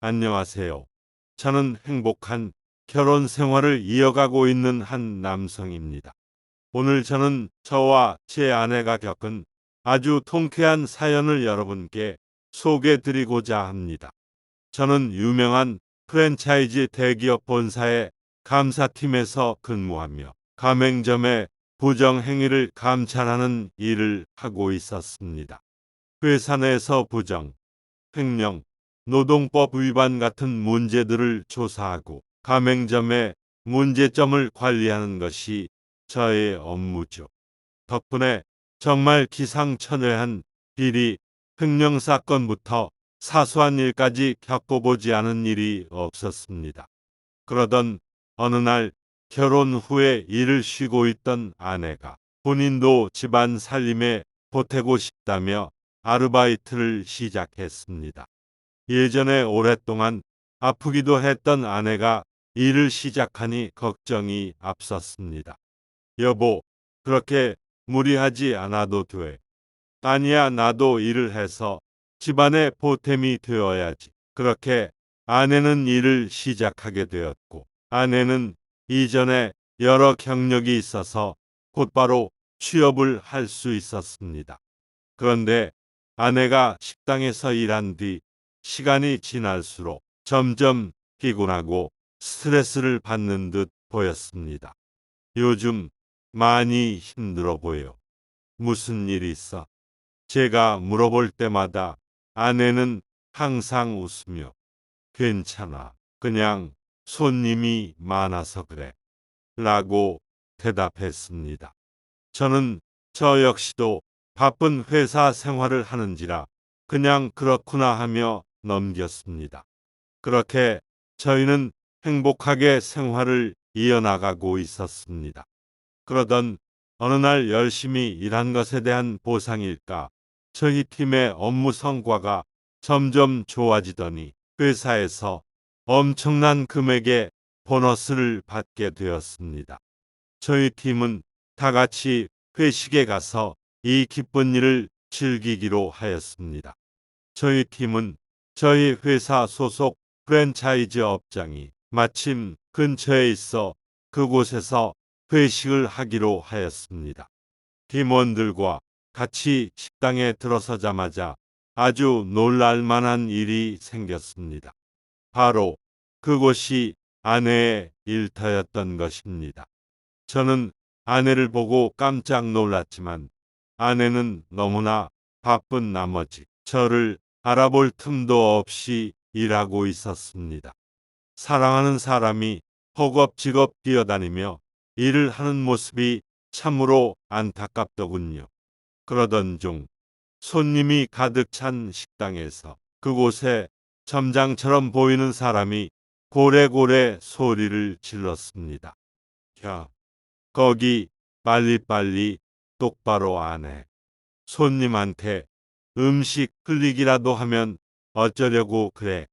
안녕하세요. 저는 행복한 결혼 생활을 이어가고 있는 한 남성입니다. 오늘 저는 저와 제 아내가 겪은 아주 통쾌한 사연을 여러분께 소개해 드리고자 합니다. 저는 유명한 프랜차이즈 대기업 본사의 감사팀에서 근무하며 가맹점의 부정행위를 감찰하는 일을 하고 있었습니다. 회사 내에서 부정, 횡령, 노동법 위반 같은 문제들을 조사하고 가맹점의 문제점을 관리하는 것이 저의 업무죠. 덕분에 정말 기상천외한 비리, 횡령 사건부터 사소한 일까지 겪어보지 않은 일이 없었습니다. 그러던 어느 날 결혼 후에 일을 쉬고 있던 아내가 본인도 집안 살림에 보태고 싶다며 아르바이트를 시작했습니다. 예전에 오랫동안 아프기도 했던 아내가 일을 시작하니 걱정이 앞섰습니다. 여보, 그렇게 무리하지 않아도 돼. 아니야, 나도 일을 해서 집안의 보탬이 되어야지. 그렇게 아내는 일을 시작하게 되었고, 아내는 이전에 여러 경력이 있어서 곧바로 취업을 할 수 있었습니다. 그런데 아내가 식당에서 일한 뒤 시간이 지날수록 점점 피곤하고 스트레스를 받는 듯 보였습니다. 요즘 많이 힘들어 보여. 무슨 일 있어? 제가 물어볼 때마다 아내는 항상 웃으며 괜찮아. 그냥 손님이 많아서 그래. 라고 대답했습니다. 저는 저 역시도 바쁜 회사 생활을 하는지라 그냥 그렇구나 하며 넘겼습니다. 그렇게 저희는 행복하게 생활을 이어나가고 있었습니다. 그러던 어느 날 열심히 일한 것에 대한 보상일까 저희 팀의 업무 성과가 점점 좋아지더니 회사에서 엄청난 금액의 보너스를 받게 되었습니다. 저희 팀은 다 같이 회식에 가서 이 기쁜 일을 즐기기로 하였습니다. 저희 팀은 저희 회사 소속 프랜차이즈 업장이 마침 근처에 있어 그곳에서 회식을 하기로 하였습니다. 팀원들과 같이 식당에 들어서자마자 아주 놀랄 만한 일이 생겼습니다. 바로 그곳이 아내의 일터였던 것입니다. 저는 아내를 보고 깜짝 놀랐지만 아내는 너무나 바쁜 나머지 저를 알아볼 틈도 없이 일하고 있었습니다. 사랑하는 사람이 허겁지겁 뛰어다니며 일을 하는 모습이 참으로 안타깝더군요. 그러던 중 손님이 가득 찬 식당에서 그곳에 점장처럼 보이는 사람이 고래고래 소리를 질렀습니다. 야, 거기 빨리빨리 똑바로 안 해. 손님한테 음식 흘리기라도 하면 어쩌려고 그래.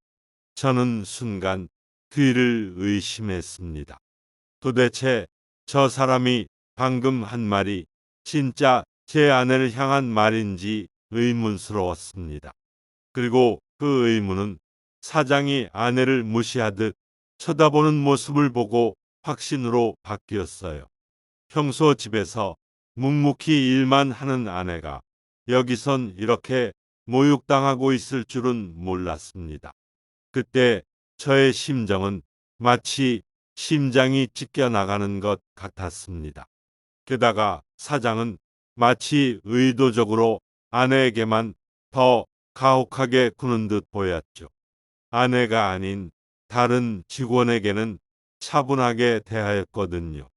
저는 순간 뒤를 의심했습니다. 도대체 저 사람이 방금 한 말이 진짜 제 아내를 향한 말인지 의문스러웠습니다. 그리고 그 의문은 사장이 아내를 무시하듯 쳐다보는 모습을 보고 확신으로 바뀌었어요. 평소 집에서 묵묵히 일만 하는 아내가 여기선 이렇게 모욕당하고 있을 줄은 몰랐습니다. 그때 저의 심정은 마치 심장이 찢겨나가는 것 같았습니다. 게다가 사장은 마치 의도적으로 아내에게만 더 가혹하게 구는 듯 보였죠. 아내가 아닌 다른 직원에게는 차분하게 대하였거든요.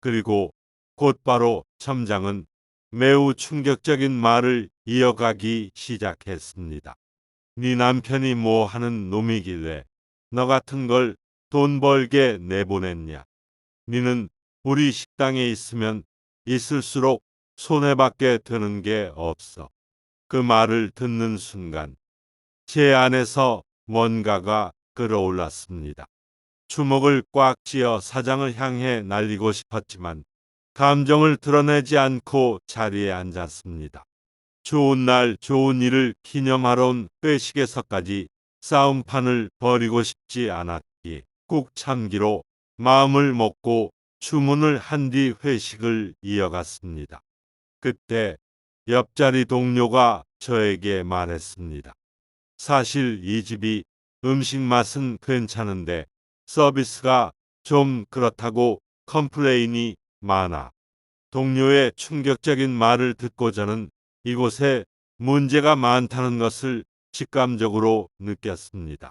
그리고 곧바로 점장은 매우 충격적인 말을 이어가기 시작했습니다. 네 남편이 뭐 하는 놈이길래 너 같은 걸 돈 벌게 내보냈냐. 니는 우리 식당에 있으면 있을수록 손해받게 되는 게 없어. 그 말을 듣는 순간 제 안에서 뭔가가 끌어올랐습니다. 주먹을 꽉 쥐어 사장을 향해 날리고 싶었지만 감정을 드러내지 않고 자리에 앉았습니다. 좋은 날 좋은 일을 기념하러 온 회식에서까지 싸움판을 벌이고 싶지 않았기에 꾹 참기로 마음을 먹고 주문을 한 뒤 회식을 이어갔습니다. 그때 옆자리 동료가 저에게 말했습니다. 사실 이 집이 음식 맛은 괜찮은데 서비스가 좀 그렇다고 컴플레인이 많아. 동료의 충격적인 말을 듣고 저는 이곳에 문제가 많다는 것을 직감적으로 느꼈습니다.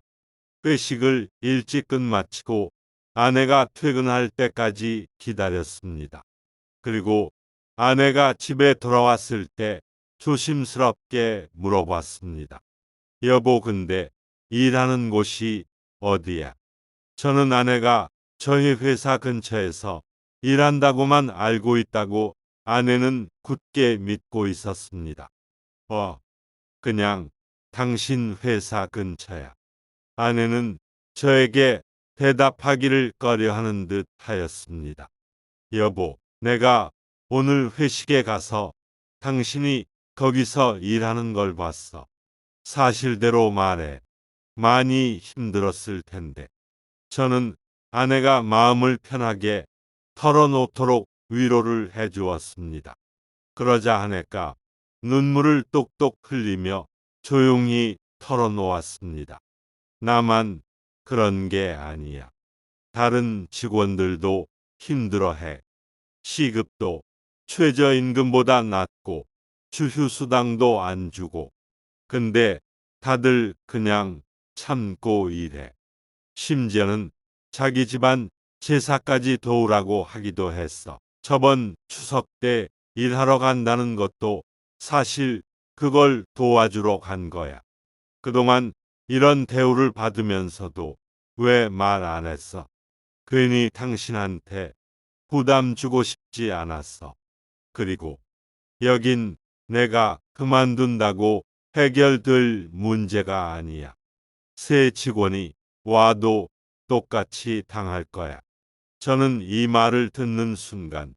회식을 일찍 끝마치고 아내가 퇴근할 때까지 기다렸습니다. 그리고 아내가 집에 돌아왔을 때 조심스럽게 물어봤습니다. 여보, 근데 일하는 곳이 어디야? 저는 아내가 저희 회사 근처에서 일한다고만 알고 있다고 아내는 굳게 믿고 있었습니다. 그냥 당신 회사 근처야. 아내는 저에게 대답하기를 꺼려하는 듯 하였습니다. 여보, 내가 오늘 회식에 가서 당신이 거기서 일하는 걸 봤어. 사실대로 말해. 많이 힘들었을 텐데. 저는 아내가 마음을 편하게 털어놓도록 위로를 해주었습니다. 그러자 아내가 눈물을 똑똑 흘리며 조용히 털어놓았습니다. 나만 그런 게 아니야. 다른 직원들도 힘들어해. 시급도 최저임금보다 낮고 주휴수당도 안 주고. 근데 다들 그냥 참고 일해. 심지어는 자기 집안 제사까지 도우라고 하기도 했어. 저번 추석 때 일하러 간다는 것도 사실 그걸 도와주러 간 거야. 그동안 이런 대우를 받으면서도 왜 말 안 했어? 괜히 당신한테 부담 주고 싶지 않았어. 그리고 여긴 내가 그만둔다고 해결될 문제가 아니야. 새 직원이 와도 똑같이 당할 거야. 저는 이 말을 듣는 순간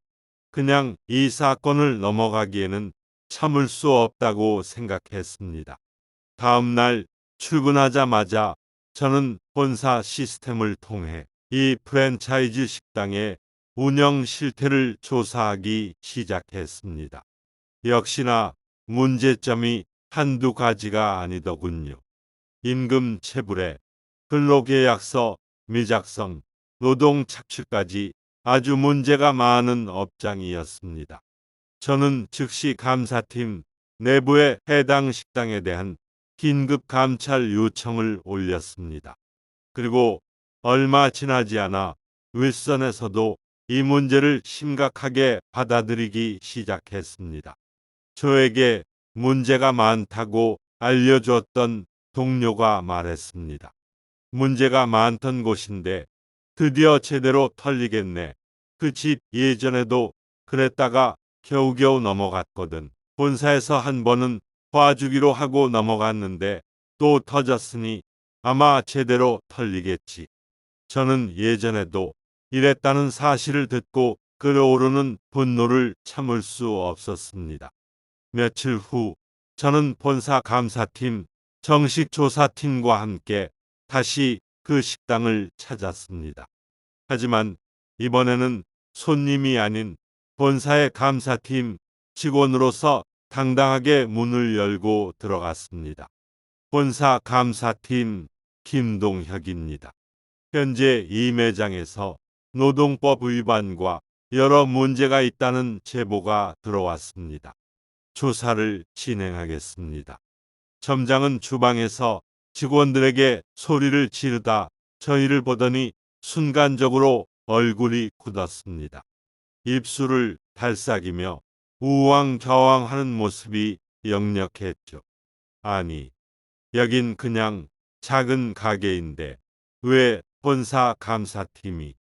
그냥 이 사건을 넘어가기에는 참을 수 없다고 생각했습니다. 다음 날 출근하자마자 저는 본사 시스템을 통해 이 프랜차이즈 식당의 운영 실태를 조사하기 시작했습니다. 역시나 문제점이 한두 가지가 아니더군요. 임금 체불에 근로계약서 미작성, 노동 착취까지 아주 문제가 많은 업장이었습니다. 저는 즉시 감사팀 내부에 해당 식당에 대한 긴급 감찰 요청을 올렸습니다. 그리고 얼마 지나지 않아 윗선에서도 이 문제를 심각하게 받아들이기 시작했습니다. 저에게 문제가 많다고 알려줬던 동료가 말했습니다. 문제가 많던 곳인데 드디어 제대로 털리겠네. 그 집 예전에도 그랬다가 겨우겨우 넘어갔거든. 본사에서 한 번은 봐주기로 하고 넘어갔는데 또 터졌으니 아마 제대로 털리겠지. 저는 예전에도 이랬다는 사실을 듣고 끓어오르는 분노를 참을 수 없었습니다. 며칠 후 저는 본사 감사팀 정식 조사팀과 함께 다시 그 식당을 찾았습니다. 하지만 이번에는 손님이 아닌 본사의 감사팀 직원으로서 당당하게 문을 열고 들어갔습니다. 본사 감사팀 김동혁입니다. 현재 이 매장에서 노동법 위반과 여러 문제가 있다는 제보가 들어왔습니다. 조사를 진행하겠습니다. 점장은 주방에서 직원들에게 소리를 지르다 저희를 보더니 순간적으로 얼굴이 굳었습니다. 입술을 달싹이며 우왕좌왕하는 모습이 역력했죠. 아니, 여긴 그냥 작은 가게인데 왜 본사 감사팀이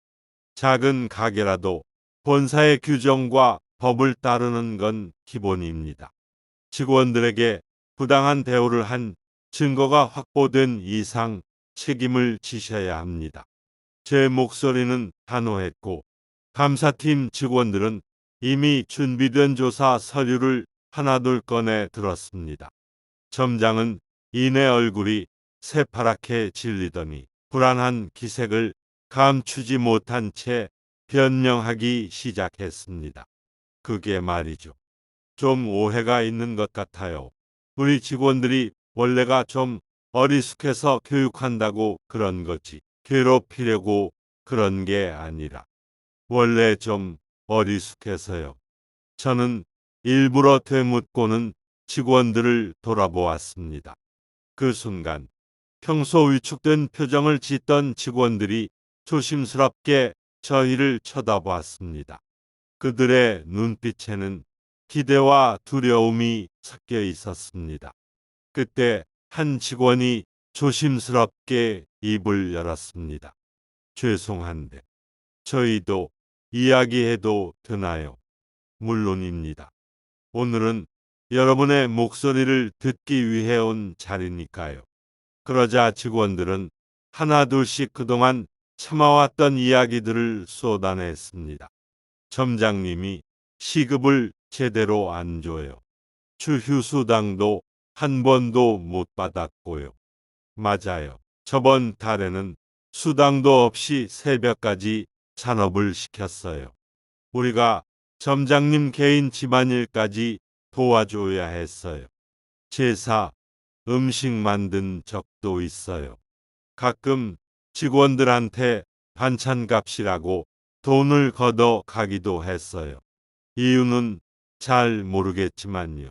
작은 가게라도 본사의 규정과 법을 따르는 건 기본입니다. 직원들에게 부당한 대우를 한 증거가 확보된 이상 책임을 지셔야 합니다. 제 목소리는 단호했고 감사팀 직원들은 이미 준비된 조사 서류를 하나둘 꺼내 들었습니다. 점장은 이내 얼굴이 새파랗게 질리더니 불안한 기색을 감추지 못한 채 변명하기 시작했습니다. 그게 말이죠. 좀 오해가 있는 것 같아요. 우리 직원들이 원래가 좀 어리숙해서 교육한다고 그런 거지. 괴롭히려고 그런 게 아니라 원래 좀 어리숙해서요. 저는 일부러 되묻고는 직원들을 돌아보았습니다. 그 순간 평소 위축된 표정을 짓던 직원들이 조심스럽게 저희를 쳐다보았습니다. 그들의 눈빛에는 기대와 두려움이 섞여 있었습니다. 그때 한 직원이 조심스럽게 입을 열었습니다. 죄송한데 저희도 이야기해도 되나요? 물론입니다. 오늘은 여러분의 목소리를 듣기 위해 온 자리니까요. 그러자 직원들은 하나둘씩 그동안 참아왔던 이야기들을 쏟아냈습니다. 점장님이 시급을 제대로 안 줘요. 주휴수당도 한 번도 못 받았고요. 맞아요. 저번 달에는 수당도 없이 새벽까지 잔업을 시켰어요. 우리가 점장님 개인 집안일까지 도와줘야 했어요. 제사, 음식 만든 적도 있어요. 가끔 직원들한테 반찬값이라고 돈을 걷어 가기도 했어요. 이유는 잘 모르겠지만요.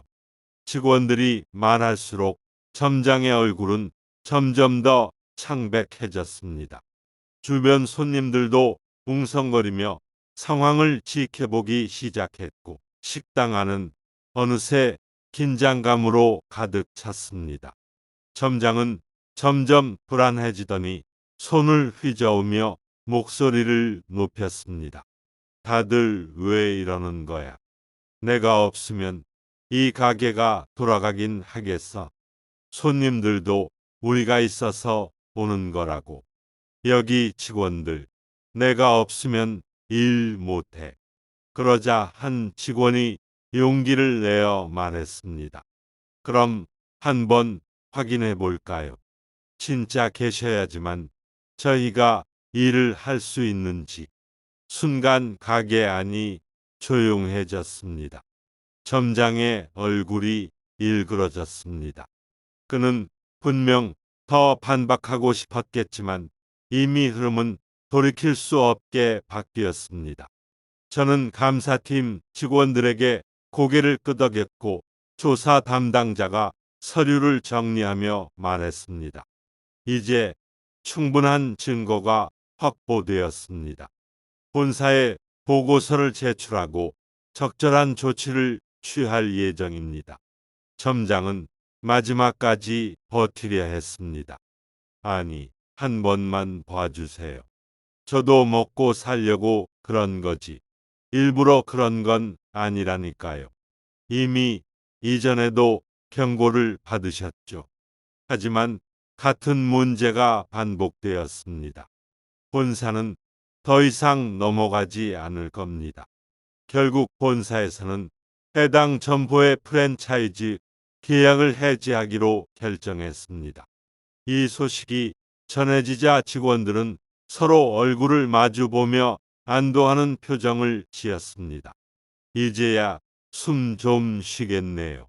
직원들이 말할수록 점장의 얼굴은 점점 더 창백해졌습니다. 주변 손님들도 웅성거리며 상황을 지켜보기 시작했고 식당 안은 어느새 긴장감으로 가득 찼습니다. 점장은 점점 불안해지더니 손을 휘저으며 목소리를 높였습니다. 다들 왜 이러는 거야? 내가 없으면 이 가게가 돌아가긴 하겠어. 손님들도 우리가 있어서 오는 거라고. 여기 직원들, 내가 없으면 일 못해. 그러자 한 직원이 용기를 내어 말했습니다. 그럼 한번 확인해 볼까요? 진짜 계셔야지만 저희가 일을 할 수 있는지. 순간 가게 안이 조용해졌습니다. 점장의 얼굴이 일그러졌습니다. 그는 분명 더 반박하고 싶었겠지만 이미 흐름은 돌이킬 수 없게 바뀌었습니다. 저는 감사팀 직원들에게 고개를 끄덕였고 조사 담당자가 서류를 정리하며 말했습니다. 이제 충분한 증거가 확보되었습니다. 본사에 보고서를 제출하고 적절한 조치를 취할 예정입니다. 점장은 마지막까지 버티려 했습니다. 아니, 한 번만 봐주세요. 저도 먹고 살려고 그런 거지. 일부러 그런 건 아니라니까요. 이미 이전에도 경고를 받으셨죠. 하지만 같은 문제가 반복되었습니다. 본사는 더 이상 넘어가지 않을 겁니다. 결국 본사에서는 해당 점포의 프랜차이즈 계약을 해지하기로 결정했습니다. 이 소식이 전해지자 직원들은 서로 얼굴을 마주보며 안도하는 표정을 지었습니다. 이제야 숨 좀 쉬겠네요.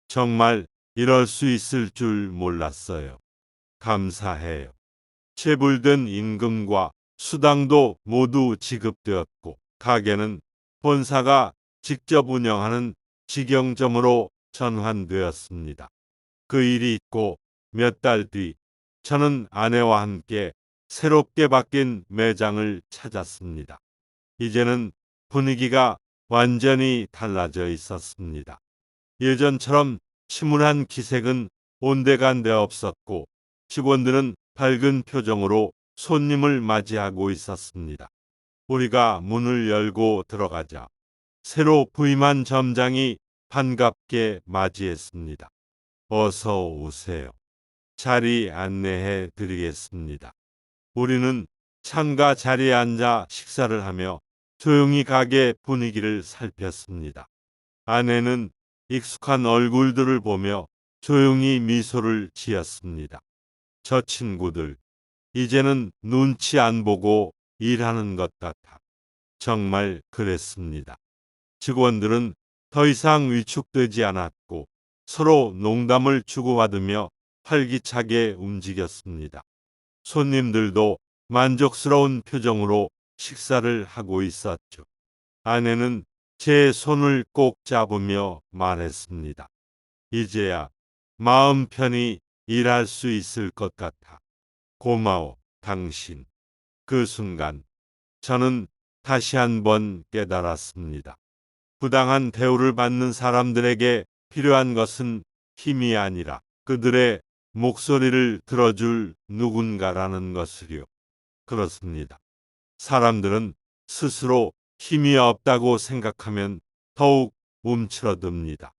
정말 이럴 수 있을 줄 몰랐어요. 감사해요. 체불된 임금과 수당도 모두 지급되었고 가게는 본사가 직접 운영하는 직영점으로 전환되었습니다. 그 일이 있고 몇 달 뒤 저는 아내와 함께 새롭게 바뀐 매장을 찾았습니다. 이제는 분위기가 완전히 달라져 있었습니다. 예전처럼 침울한 기색은 온데간데 없었고 직원들은 밝은 표정으로 손님을 맞이하고 있었습니다. 우리가 문을 열고 들어가자 새로 부임한 점장이 반갑게 맞이했습니다. 어서 오세요. 자리 안내해 드리겠습니다. 우리는 창가 자리에 앉아 식사를 하며 조용히 가게 분위기를 살폈습니다. 아내는 익숙한 얼굴들을 보며 조용히 미소를 지었습니다. 저 친구들, 이제는 눈치 안 보고 일하는 것 같아. 정말 그랬습니다. 직원들은 더 이상 위축되지 않았고 서로 농담을 주고받으며 활기차게 움직였습니다. 손님들도 만족스러운 표정으로 식사를 하고 있었죠. 아내는 제 손을 꼭 잡으며 말했습니다. 이제야 마음 편히 일할 수 있을 것 같아. 고마워, 당신. 그 순간 저는 다시 한번 깨달았습니다. 부당한 대우를 받는 사람들에게 필요한 것은 힘이 아니라 그들의 목소리를 들어줄 누군가라는 것을요. 그렇습니다. 사람들은 스스로 힘이 없다고 생각하면 더욱 움츠러듭니다.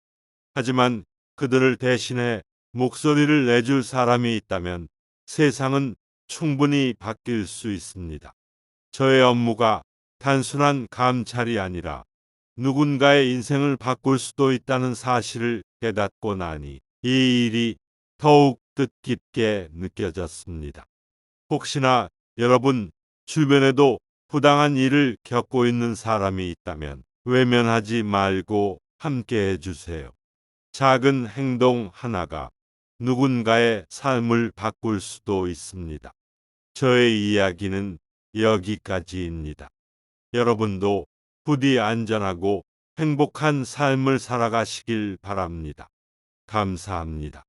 하지만 그들을 대신해 목소리를 내줄 사람이 있다면 세상은 충분히 바뀔 수 있습니다. 저의 업무가 단순한 감찰이 아니라 누군가의 인생을 바꿀 수도 있다는 사실을 깨닫고 나니 이 일이 더욱 뜻깊게 느껴졌습니다. 혹시나 여러분 주변에도 부당한 일을 겪고 있는 사람이 있다면 외면하지 말고 함께 해주세요. 작은 행동 하나가 누군가의 삶을 바꿀 수도 있습니다. 저의 이야기는 여기까지입니다. 여러분도 부디 안전하고 행복한 삶을 살아가시길 바랍니다. 감사합니다.